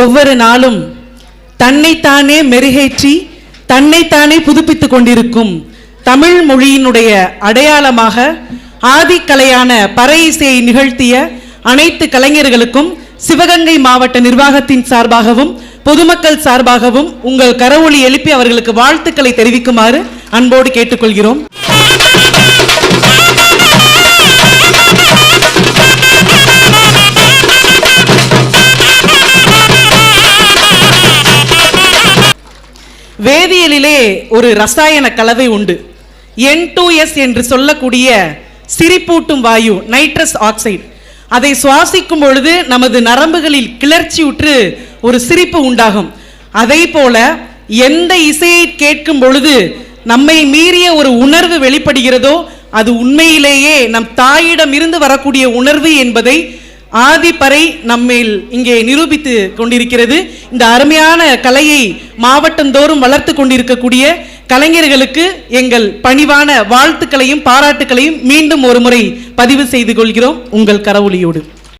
ஒவ்வொரு நாளும் தன்னைத்தானே மெருகேற்றி தன்னைத்தானே புதுப்பித்துக் கொண்டிருக்கும் தமிழ் மொழியினுடைய அடையாளமாக ஆதிக்கலையான பறை இசையை நிகழ்த்திய அனைத்து கலைஞர்களுக்கும் சிவகங்கை மாவட்ட நிர்வாகத்தின் சார்பாகவும் பொதுமக்கள் சார்பாகவும் உங்கள் கரவொலி எழுப்பி அவர்களுக்கு வாழ்த்துக்களை தெரிவிக்குமாறு அன்போடு கேட்டுக்கொள்கிறோம். வேதியியலிலே ஒரு ரசாயன கலவை உண்டு. N2S என்று சொல்லக்கூடிய சிரிப்பூட்டும் வாயு நைட்ரஸ் ஆக்சைடு. அதை சுவாசிக்கும் பொழுது நமது நரம்புகளில் கிளர்ச்சியுற்று ஒரு சிரிப்பு உண்டாகும். அதை போல எந்த இசையை கேட்கும் பொழுது நம்மை மீறிய ஒரு உணர்வு வெளிப்படுகிறதோ அது உண்மையிலேயே நம் தாயிடம் இருந்து வரக்கூடிய உணர்வு என்பதை ஆதிப்பறை நம்மேல் இங்கே நிரூபித்து கொண்டிருக்கிறது. இந்த அருமையான கலையை மாவட்டந்தோறும் வளர்த்து கொண்டிருக்கக்கூடிய கலைஞர்களுக்கு எங்கள் பணிவான வாழ்த்துக்களையும் பாராட்டுக்களையும் மீண்டும் ஒரு முறை பதிவு செய்து கொள்கிறோம் உங்கள் கரவொலியோடு.